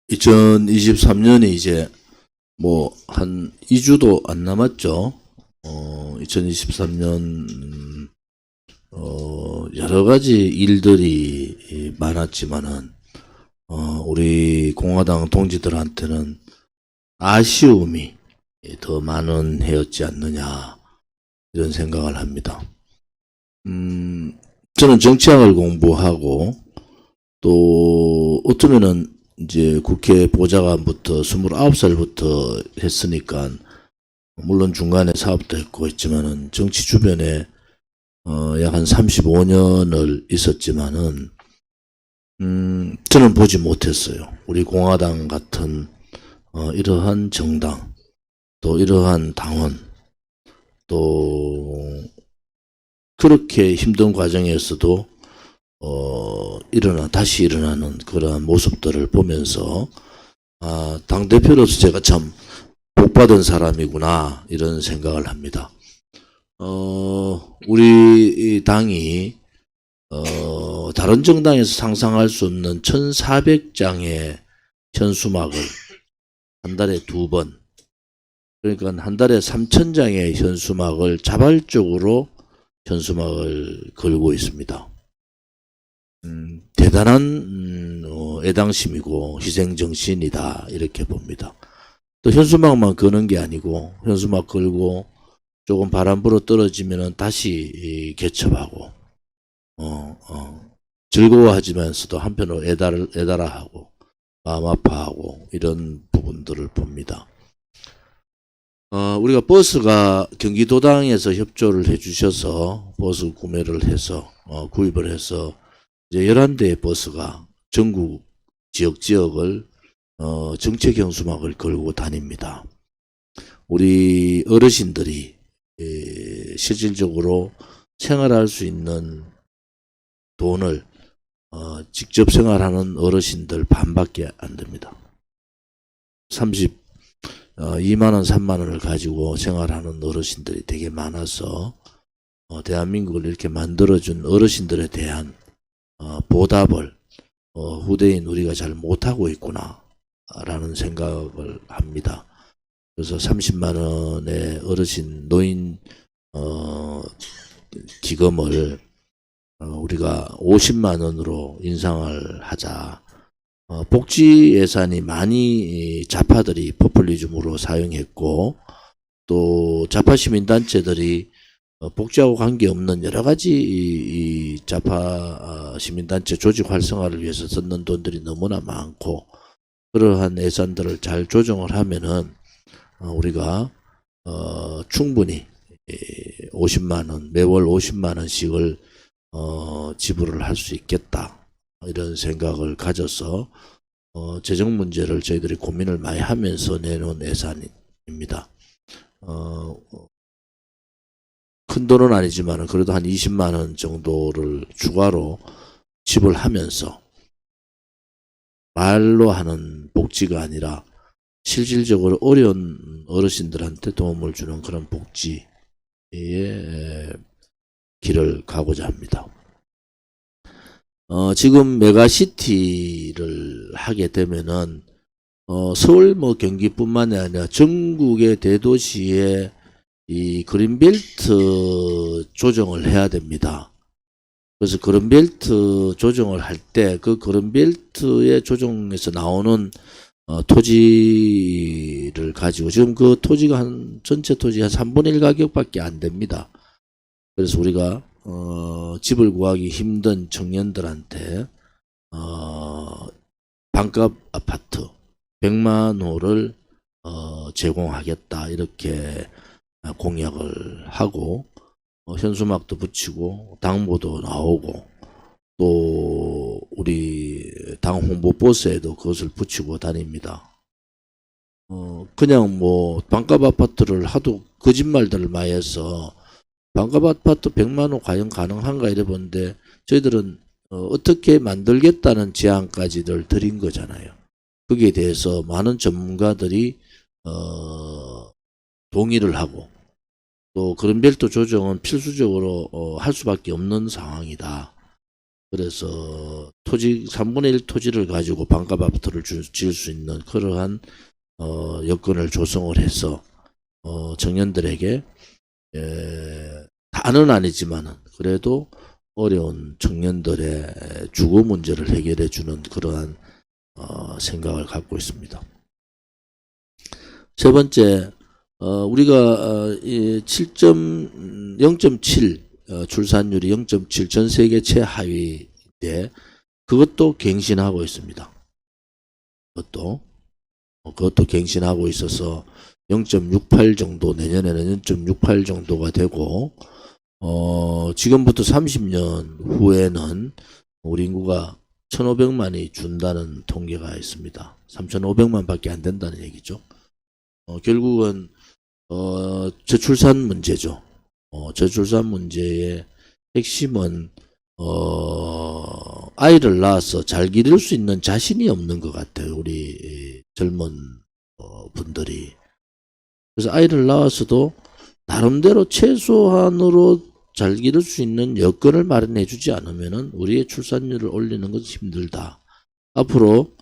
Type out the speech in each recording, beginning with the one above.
2023년이 이제 뭐 한 2주도 안 남았죠. 2023년 여러 가지 일들이 많았지만은 우리 공화당 동지들한테는 아쉬움이 더 많은 해였지 않느냐 이런 생각을 합니다. 저는 정치학을 공부하고 또 어쩌면은 이제 국회 보좌관부터 29살부터 했으니까 물론 중간에 사업도 했고 했지만은 정치 주변에 약 한 35년을 있었지만은 저는 보지 못했어요. 우리 공화당 같은 이러한 정당 또 이러한 당원 또 그렇게 힘든 과정에서도 다시 일어나는 그러한 모습들을 보면서, 당대표로서 제가 참 복받은 사람이구나, 이런 생각을 합니다. 우리 당이, 다른 정당에서 상상할 수 없는 1400장의 현수막을 한 달에 2번, 그러니까 한 달에 3000장의 현수막을 자발적으로 현수막을 걸고 있습니다. 대단한 애당심이고 희생정신이다 이렇게 봅니다. 또 현수막만 거는 게 아니고 현수막 걸고 조금 바람 불어 떨어지면은 다시 개첩하고 즐거워하지만서도 한편으로 애달아하고 마음 아파하고 이런 부분들을 봅니다. 우리가 버스가 경기도당에서 협조를 해주셔서 버스 구매를 해서 구입을 해서 이제 11대의 버스가 전국 지역을 정책 현수막을 걸고 다닙니다. 우리 어르신들이 실질적으로 생활할 수 있는 돈을 직접 생활하는 어르신들 반밖에 안 됩니다. 2만원, 3만원을 가지고 생활하는 어르신들이 되게 많아서 대한민국을 이렇게 만들어준 어르신들에 대한 보답을 후대인 우리가 잘 못하고 있구나 라는 생각을 합니다. 그래서 30만원의 어르신 노인 기금을 우리가 50만원으로 인상을 하자. 복지 예산이 많이 좌파들이 포퓰리즘으로 사용했고 또 좌파 시민단체들이 복지하고 관계없는 여러 가지 이 좌파 시민단체 조직 활성화를 위해서 썼는 돈들이 너무나 많고 그러한 예산들을 잘 조정을 하면은 우리가 충분히 50만원 매월 50만원씩을 지불을 할 수 있겠다 이런 생각을 가져서 재정 문제를 저희들이 고민을 많이 하면서 내놓은 예산입니다. 큰 돈은 아니지만 그래도 한 20만원 정도를 추가로 지불하면서 말로 하는 복지가 아니라 실질적으로 어려운 어르신들한테 도움을 주는 그런 복지의 길을 가고자 합니다. 지금 메가시티를 하게 되면은 서울 경기뿐만이 아니라 전국의 대도시에 이 그린벨트 조정을 해야 됩니다. 그래서 그린벨트 조정을 할 때 그 그린벨트의 조정에서 나오는 토지를 가지고 지금 그 토지가 전체 토지 한 3분의 1 가격밖에 안 됩니다. 그래서 우리가 집을 구하기 힘든 청년들한테 반값 아파트 100만 호를 제공하겠다 이렇게 공약을 하고 현수막도 붙이고 당보도 나오고 또 우리 당 홍보 버스에도 그것을 붙이고 다닙니다. 그냥 반값 아파트를 하도 거짓말들을 많이 해서 반값 아파트 100만 원 과연 가능한가 이래 보는데 저희들은 어떻게 만들겠다는 제안까지들 드린 거잖아요. 거기에 대해서 많은 전문가들이 동의를 하고 또 그린벨트 조정은 필수적으로 할 수밖에 없는 상황이다. 그래서 토지 3분의 1 토지를 가지고 반값 아파트를 지을 수 있는 그러한 여건을 조성을 해서 청년들에게 다는 아니지만은 그래도 어려운 청년들의 주거 문제를 해결해 주는 그러한 생각을 갖고 있습니다. 세 번째, 우리가 0.7 출산율이 0.7 전 세계 최하위인데 그것도 갱신하고 있습니다. 그것도 갱신하고 있어서 0.68 정도, 내년에는 0.68 정도가 되고 지금부터 30년 후에는 우리 인구가 1,500만이 준다는 통계가 있습니다. 3,500만 밖에 안 된다는 얘기죠. 결국은 저출산 문제죠. 저출산 문제의 핵심은 아이를 낳아서 잘 기를 수 있는 자신이 없는 것 같아요. 우리 젊은 분들이. 그래서 아이를 낳아서도 나름대로 최소한으로 잘 기를 수 있는 여건을 마련해 주지 않으면은 우리의 출산율을 올리는 것은 힘들다. 앞으로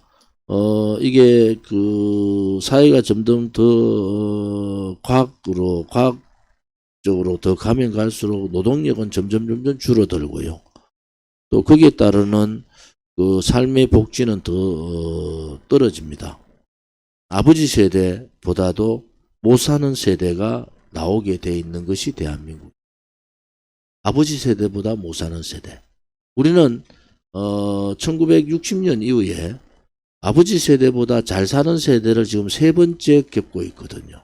이게 그 사회가 점점 더 과학적으로 더 가면 갈수록 노동력은 점점 줄어들고요. 또 거기에 따르는 그 삶의 복지는 더 떨어집니다. 아버지 세대보다도 못 사는 세대가 나오게 돼 있는 것이 대한민국. 아버지 세대보다 못 사는 세대. 우리는 1960년 이후에 아버지 세대보다 잘 사는 세대를 지금 세 번째 겪고 있거든요.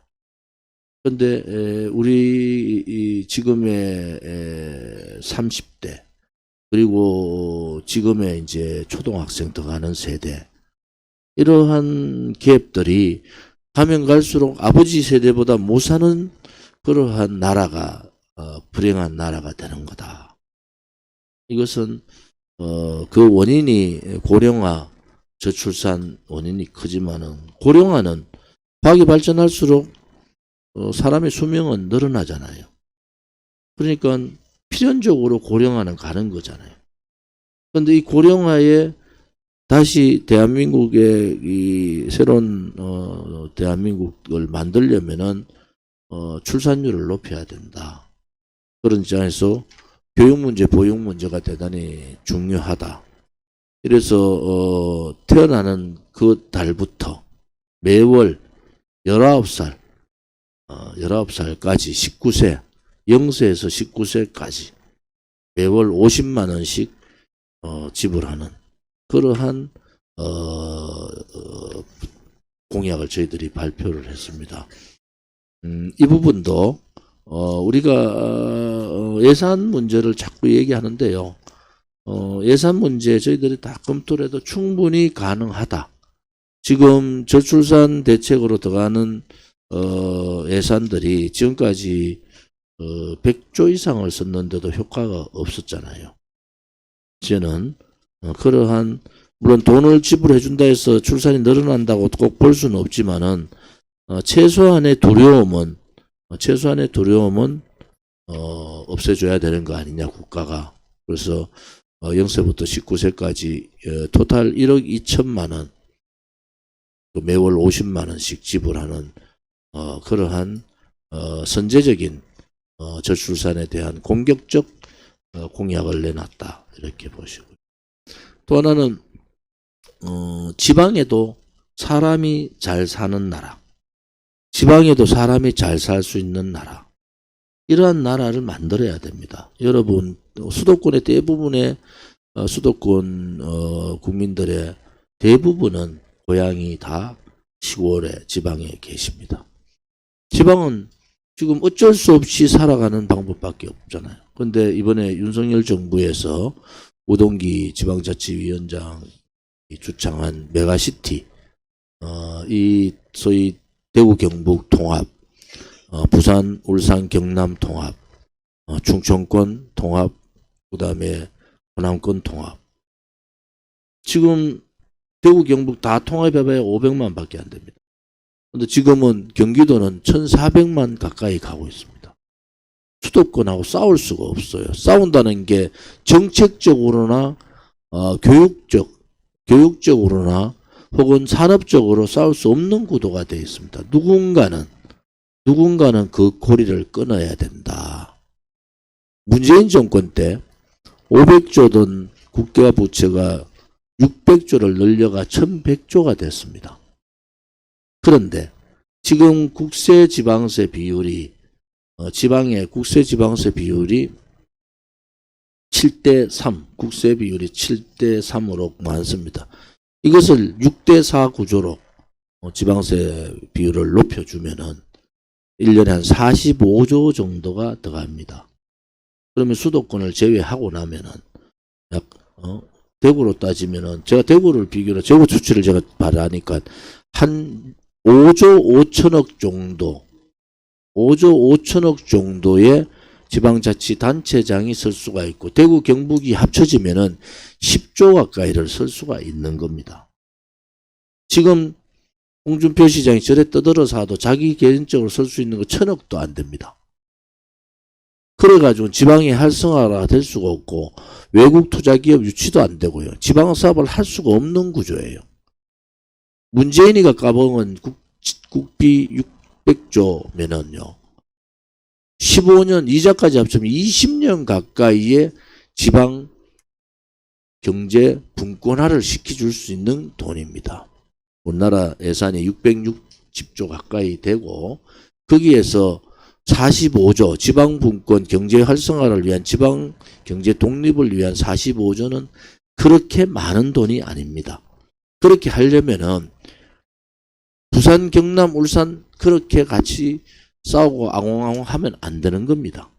그런데 우리 지금의 30대 그리고 지금의 이제 초등학생 들어가는 세대, 이러한 갭들이 가면 갈수록 아버지 세대보다 못 사는 그러한 나라가 불행한 나라가 되는 거다. 이것은 그 원인이 고령화, 저출산 원인이 크지만은 고령화는 과학이 발전할수록 사람의 수명은 늘어나잖아요. 그러니까 필연적으로 고령화는 가는 거잖아요. 그런데 이 고령화에 다시 대한민국의 이 새로운 대한민국을 만들려면은 출산율을 높여야 된다. 그런 입장에서 교육 문제, 보육 문제가 대단히 중요하다. 이래서 태어나는 그 달부터 매월 19살, 19살까지 19세, 0세에서 19세까지 매월 50만 원씩 지불하는 그러한 공약을 저희들이 발표를 했습니다. 이 부분도 우리가 예산 문제를 자꾸 얘기하는데요. 예산 문제 저희들이 다 검토를 해도 충분히 가능하다. 지금 저출산 대책으로 들어가는 예산들이 지금까지 100조 이상을 썼는데도 효과가 없었잖아요. 이제는 그러한 물론 돈을 지불해 준다 해서 출산이 늘어난다고 꼭 볼 수는 없지만은 최소한의 두려움은 없애줘야 되는 거 아니냐, 국가가. 그래서 0세부터 19세까지 토탈 1억 2천만 원, 매월 50만 원씩 지불하는 그러한 선제적인 저출산에 대한 공격적 공약을 내놨다, 이렇게 보시고요. 또 하나는 지방에도 사람이 잘 사는 나라, 지방에도 사람이 잘 살 수 있는 나라, 이러한 나라를 만들어야 됩니다. 여러분, 수도권의 대부분의 수도권 국민들의 대부분은 고향이 다 시골에, 지방에 계십니다. 지방은 지금 어쩔 수 없이 살아가는 방법밖에 없잖아요. 그런데 이번에 윤석열 정부에서 우동기 지방자치위원장이 주창한 메가시티, 이 소위 대구 경북 통합, 부산 울산 경남 통합, 충청권 통합, 그 다음에 호남권 통합. 지금 대구 경북 다 통합해봐야 500만 밖에 안 됩니다. 근데 지금은 경기도는 1,400만 가까이 가고 있습니다. 수도권하고 싸울 수가 없어요. 싸운다는 게 정책적으로나 교육적으로나 혹은 산업적으로 싸울 수 없는 구도가 되어 있습니다. 누군가는 그 고리를 끊어야 된다. 문재인 정권 때 500조던 국가 부채가 600조를 늘려가 1100조가 됐습니다. 그런데 지금 국세지방세 비율이 지방의 국세지방세 비율이 7대3, 국세 비율이 7대3으로 많습니다. 이것을 6대4 구조로 지방세 비율을 높여주면은 1년에 한 45조 정도가 들어갑니다. 그러면 수도권을 제외하고 나면은 약 대구로 따지면은 제가 대구를 비교로 대구 수치를 제가 말하니까 한 5조 5천억 정도 5조 5천억 정도의 지방자치단체장이 쓸 수가 있고 대구 경북이 합쳐지면은 10조 가까이를 쓸 수가 있는 겁니다. 지금 홍준표 시장이 저래 떠들어서 하도 자기 개인적으로 쓸 수 있는 거 1000억도 안 됩니다. 그래가지고 지방이 활성화가 될 수가 없고 외국 투자기업 유치도 안 되고요. 지방사업을 할 수가 없는 구조예요. 문재인이가 까먹은 국비 600조면은요. 15년 이자까지 합치면 20년 가까이의 지방 경제 분권화를 시켜줄 수 있는 돈입니다. 우리나라 예산이 660조 가까이 되고 거기에서 45조 지방 분권 경제 활성화를 위한 지방 경제 독립을 위한 45조는 그렇게 많은 돈이 아닙니다. 그렇게 하려면은 부산, 경남, 울산 그렇게 같이 싸우고 앙옹앙옹 하면 안 되는 겁니다.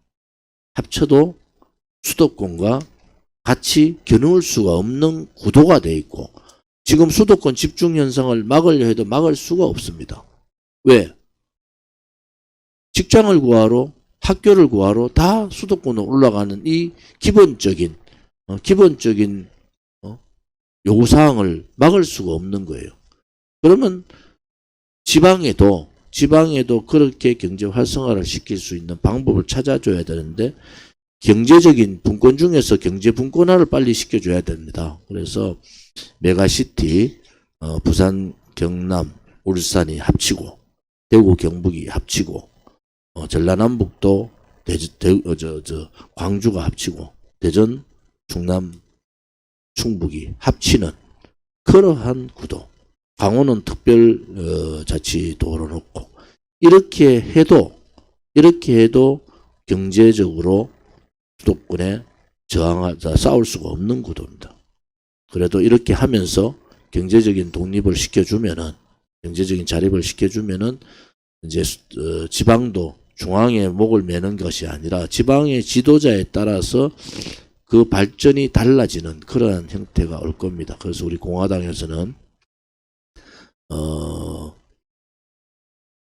합쳐도 수도권과 같이 겨누을 수가 없는 구도가 돼 있고 지금 수도권 집중 현상을 막으려 해도 막을 수가 없습니다. 왜? 직장을 구하러 학교를 구하러 다 수도권으로 올라가는 이 기본적인 요구사항을 막을 수가 없는 거예요. 그러면 지방에도 그렇게 경제 활성화를 시킬 수 있는 방법을 찾아줘야 되는데 경제적인 분권 중에서 경제 분권화를 빨리 시켜줘야 됩니다. 그래서 메가시티 부산, 경남, 울산이 합치고 대구, 경북이 합치고 전라남북도 광주가 합치고 대전, 충남, 충북이 합치는 그러한 구도. 강원은 특별자치도로 놓고 이렇게 해도 경제적으로 수도권에 싸울 수가 없는 구도입니다. 그래도 이렇게 하면서 경제적인 독립을 시켜주면은 경제적인 자립을 시켜주면은 이제 지방도 중앙에 목을 매는 것이 아니라 지방의 지도자에 따라서 그 발전이 달라지는 그러한 형태가 올 겁니다. 그래서 우리 공화당에서는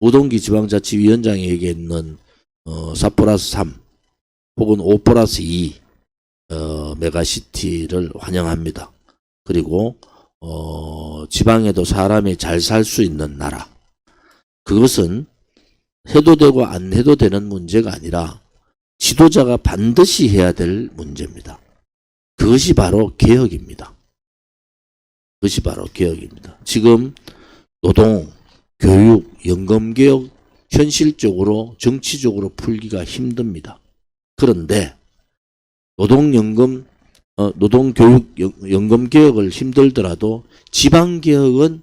우동기 지방자치위원장에게 있는 4+3 혹은 5+2 메가시티를 환영합니다. 그리고 지방에도 사람이 잘 살 수 있는 나라. 그것은 해도 되고 안 해도 되는 문제가 아니라 지도자가 반드시 해야 될 문제입니다. 그것이 바로 개혁입니다. 지금 노동, 교육, 연금개혁 현실적으로 정치적으로 풀기가 힘듭니다. 그런데 노동연금, 노동교육, 연금개혁을 힘들더라도 지방개혁은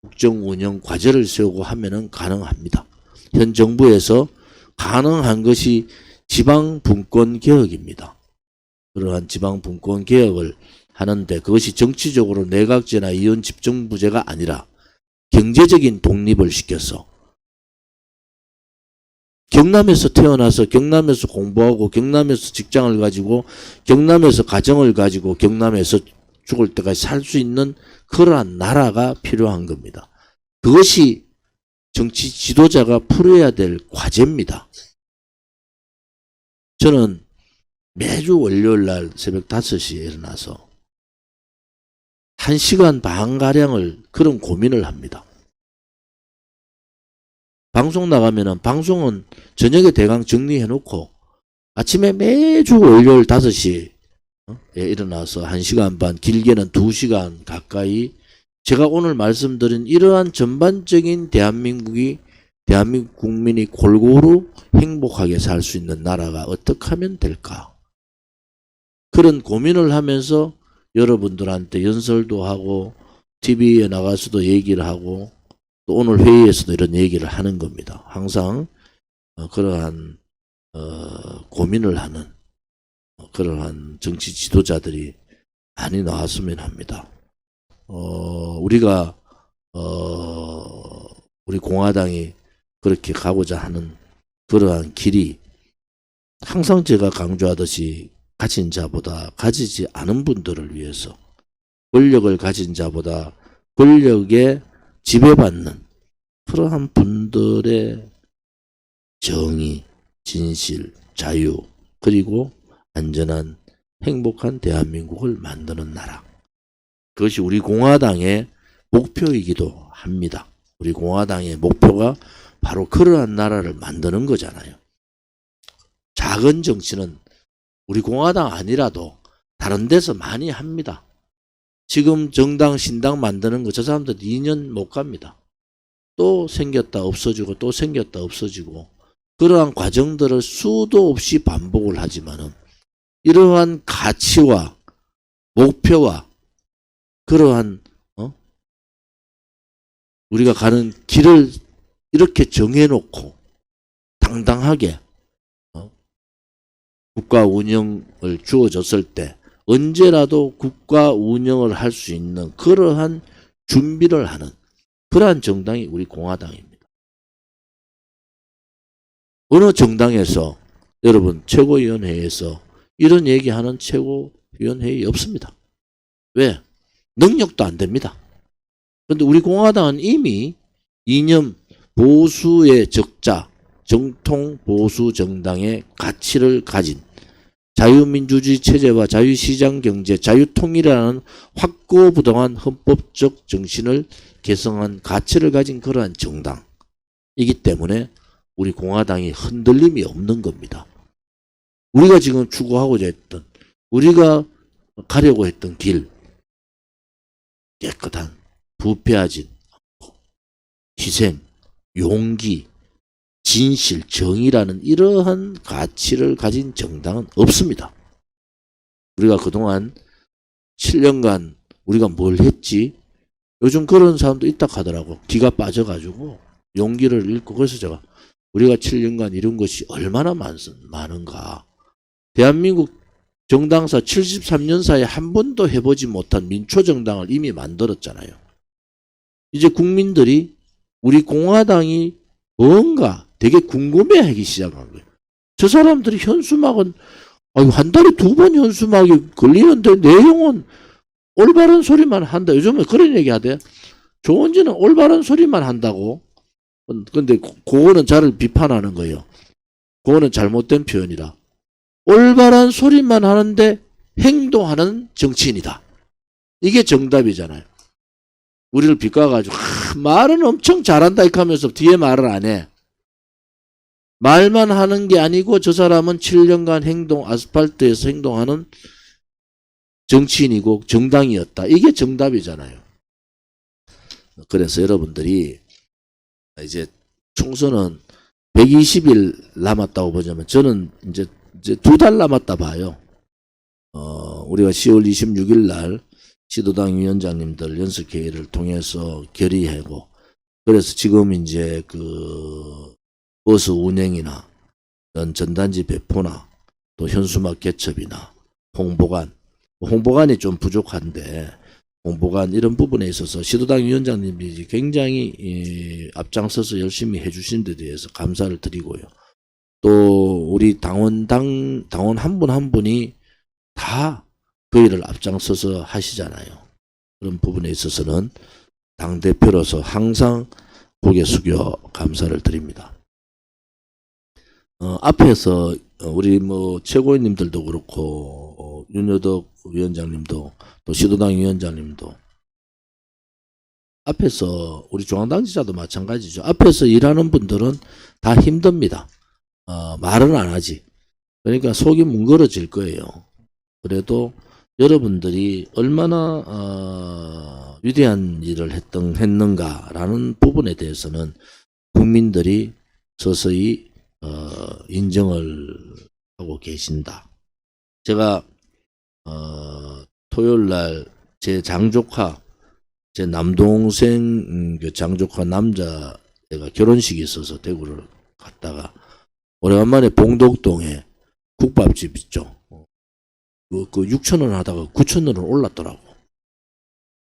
국정운영 과제를 세우고 하면은 가능합니다. 현 정부에서 가능한 것이 지방분권개혁입니다. 그러한 지방분권개혁을 하는데 그것이 정치적으로 내각제나 이원 집정부제가 아니라 경제적인 독립을 시켜서 경남에서 태어나서 경남에서 공부하고 경남에서 직장을 가지고 경남에서 가정을 가지고 경남에서 죽을 때까지 살 수 있는 그러한 나라가 필요한 겁니다. 그것이 정치 지도자가 풀어야 될 과제입니다. 저는 매주 월요일 날 새벽 5시에 일어나서 1시간 반가량을 그런 고민을 합니다. 방송 나가면은 방송은 저녁에 대강 정리해 놓고 아침에 매주 월요일 5시 일어나서 1시간 반, 길게는 2시간 가까이 제가 오늘 말씀드린 이러한 전반적인 대한민국 국민이 골고루 행복하게 살 수 있는 나라가 어떻게 하면 될까? 그런 고민을 하면서 여러분들한테 연설도 하고 TV에 나가서도 얘기를 하고 또 오늘 회의에서도 이런 얘기를 하는 겁니다. 항상 그러한 고민을 하는 그러한 정치 지도자들이 많이 나왔으면 합니다. 우리가 우리 공화당이 그렇게 가고자 하는 그러한 길이 항상 제가 강조하듯이 가진 자보다 가지지 않은 분들을 위해서 권력을 가진 자보다 권력에 지배받는 그러한 분들의 정의, 진실, 자유 그리고 안전한 행복한 대한민국을 만드는 나라. 그것이 우리 공화당의 목표이기도 합니다. 우리 공화당의 목표가 바로 그러한 나라를 만드는 거잖아요. 작은 정치는 우리 공화당 아니라도 다른 데서 많이 합니다. 지금 정당, 신당 만드는 거 저 사람들 2년 못 갑니다. 또 생겼다 없어지고 또 생겼다 없어지고 그러한 과정들을 수도 없이 반복을 하지만은 이러한 가치와 목표와 그러한 우리가 가는 길을 이렇게 정해놓고 당당하게 국가 운영을 주어졌을 때 언제라도 국가 운영을 할 수 있는 그러한 준비를 하는 그러한 정당이 우리 공화당입니다. 어느 정당에서 여러분 최고위원회에서 이런 얘기하는 최고위원회의 없습니다. 왜? 능력도 안 됩니다. 그런데 우리 공화당은 이미 이념 보수의 적자, 정통 보수 정당의 가치를 가진 자유민주주의 체제와 자유시장 경제, 자유통일이라는 확고부동한 헌법적 정신을 개성한 가치를 가진 그러한 정당이기 때문에 우리 공화당이 흔들림이 없는 겁니다. 우리가 지금 추구하고자 했던, 우리가 가려고 했던 길, 깨끗한, 부패하지 않고 희생, 용기, 진실, 정의라는 이러한 가치를 가진 정당은 없습니다. 우리가 그동안 7년간 우리가 뭘 했지? 요즘 그런 사람도 있다 하더라고. 기가 빠져가지고 용기를 잃고. 그래서 제가 우리가 7년간 이룬 것이 얼마나 많은가. 대한민국 정당사 73년사에 한 번도 해보지 못한 민초정당을 이미 만들었잖아요. 이제 국민들이 우리 공화당이 뭔가 되게 궁금해하기 시작한 거예요. 저 사람들이 현수막은 한 달에 2번 현수막이 걸리는데 내용은 올바른 소리만 한다. 요즘에 그런 얘기 하대. 조원진은 올바른 소리만 한다고. 근데 그거는 저를 비판하는 거예요. 그거는 잘못된 표현이라. 올바른 소리만 하는데 행동하는 정치인이다. 이게 정답이잖아요. 우리를 비꼬아가지고 말은 엄청 잘한다 이렇게 하면서 뒤에 말을 안 해. 말만 하는 게 아니고 저 사람은 7년간 아스팔트에서 행동하는 정치인이고 정당이었다. 이게 정답이잖아요. 그래서 여러분들이 이제 총선은 120일 남았다고 보자면 저는 이제 2달 남았다 봐요. 우리가 10월 26일 날 시도당 위원장님들 연석회의를 통해서 결의하고, 그래서 지금 이제 그 버스 운행이나 전단지 배포나 또 현수막 개첩이나 홍보관이 좀 부족한데 홍보관 이런 부분에 있어서 시도당 위원장님이 굉장히 앞장서서 열심히 해주신 데 대해서 감사를 드리고요. 또 우리 당원 한 분 한 분이 다 그 일을 앞장서서 하시잖아요. 그런 부분에 있어서는 당대표로서 항상 고개 숙여 감사를 드립니다. 앞에서 우리 최고위원님들도 그렇고 윤여덕 위원장님도 또 시도당 위원장님도 앞에서 우리 중앙당지자도 마찬가지죠. 앞에서 일하는 분들은 다 힘듭니다. 말은 안 하지. 그러니까 속이 뭉그러질 거예요. 그래도 여러분들이 얼마나 위대한 일을 했는가라는 부분에 대해서는 국민들이 서서히 인정을 하고 계신다. 제가 토요일 날 제 장조카, 제 남동생 그 장조카 남자애가 결혼식이 있어서 대구를 갔다가 오래간만에 봉덕동에 국밥집 있죠. 그 6,000원 하다가 9,000원을 올랐더라고.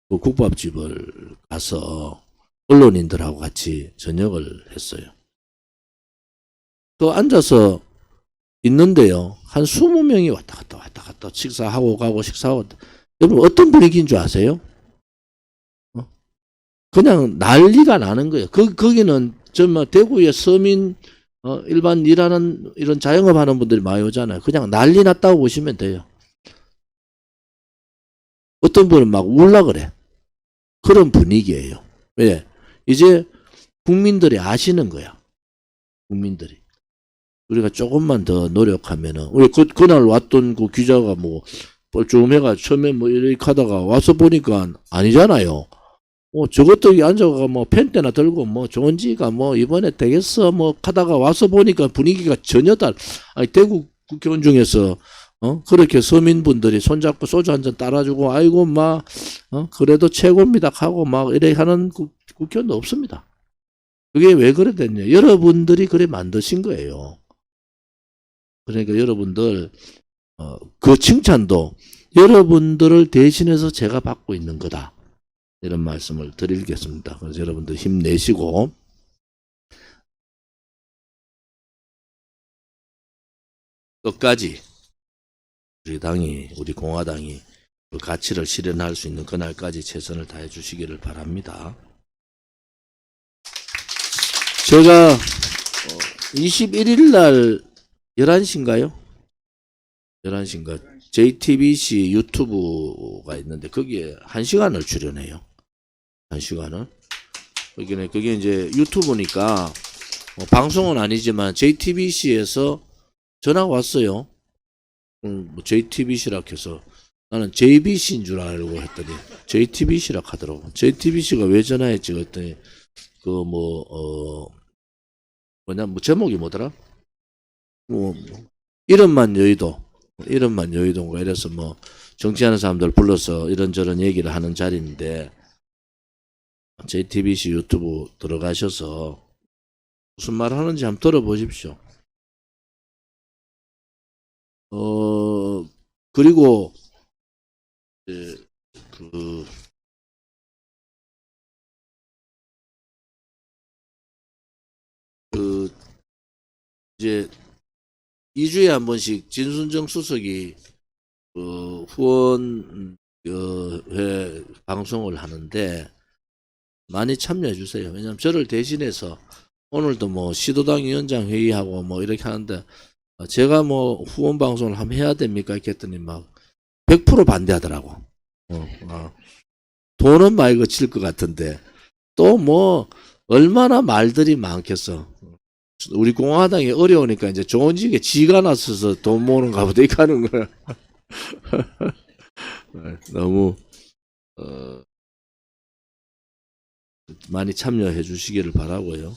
그 국밥집을 가서 언론인들하고 같이 저녁을 했어요. 또 앉아서 있는데요. 한 20명이 왔다 갔다 식사하고 가고 식사하고. 여러분 어떤 분위기인 줄 아세요? 그냥 난리가 나는 거예요. 거기는 정말 대구의 서민 일반 일하는 이런 자영업 하는 분들이 많이 오잖아요. 그냥 난리 났다고 보시면 돼요. 어떤 분은 막 울라 그래. 그런 분위기예요. 왜? 이제 국민들이 아시는 거야. 국민들이. 우리가 조금만 더 노력하면은, 우리 그날 왔던 그 기자가 뭐, 뻘쭘해가 처음에 뭐 이렇게 하다가 와서 보니까 아니잖아요. 저것도 앉아가 뭐 펜대나 들고 뭐 좋은지가 뭐 이번에 되겠어 뭐 하다가 와서 보니까 분위기가 전혀 아니, 대구 국회의원 중에서 그렇게 서민분들이 손잡고 소주 한 잔 따라주고 아이고 막 그래도 최고입니다 하고 막 이래 하는 국회의원도 없습니다. 그게 왜 그래 됐냐? 여러분들이 그래 만드신 거예요. 그러니까 여러분들 그 칭찬도 여러분들을 대신해서 제가 받고 있는 거다. 이런 말씀을 드리겠습니다. 그래서 여러분들 힘내시고 끝까지 우리 공화당이 그 가치를 실현할 수 있는 그날까지 최선을 다해 주시기를 바랍니다. 제가 21일 날 11시인가요? 11시인가? JTBC 유튜브가 있는데 거기에 1시간을 출연해요. 1시간을. 그게 이제 유튜브니까 방송은 아니지만 JTBC에서 전화가 왔어요. 뭐 JTBC라 해서 나는 JBC인 줄 알고 했더니 JTBC라 하더라고. JTBC가 왜 전화했지 그랬더니 뭐 제목이 뭐더라? 이름만 여의도인가 이래서 뭐 정치하는 사람들 불러서 이런저런 얘기를 하는 자리인데 JTBC 유튜브 들어가셔서 무슨 말 하는지 한번 들어보십시오. 그리고 이제 2주에 한 번씩 진순정 수석이 후원 회 방송을 하는데 많이 참여해 주세요. 왜냐면 저를 대신해서 오늘도 뭐 시도당 위원장 회의하고 뭐 이렇게 하는데 제가 뭐 후원 방송을 한번 해야 됩니까? 이렇게 했더니 막 100% 반대하더라고. 돈은 많이 거칠 것 같은데 또 뭐 얼마나 말들이 많겠어. 우리 공화당이 어려우니까 이제 좋은 지게 지가 나서서 돈 모으는가 보다 이렇게 하는 거야. 너무 많이 참여해 주시기를 바라고요.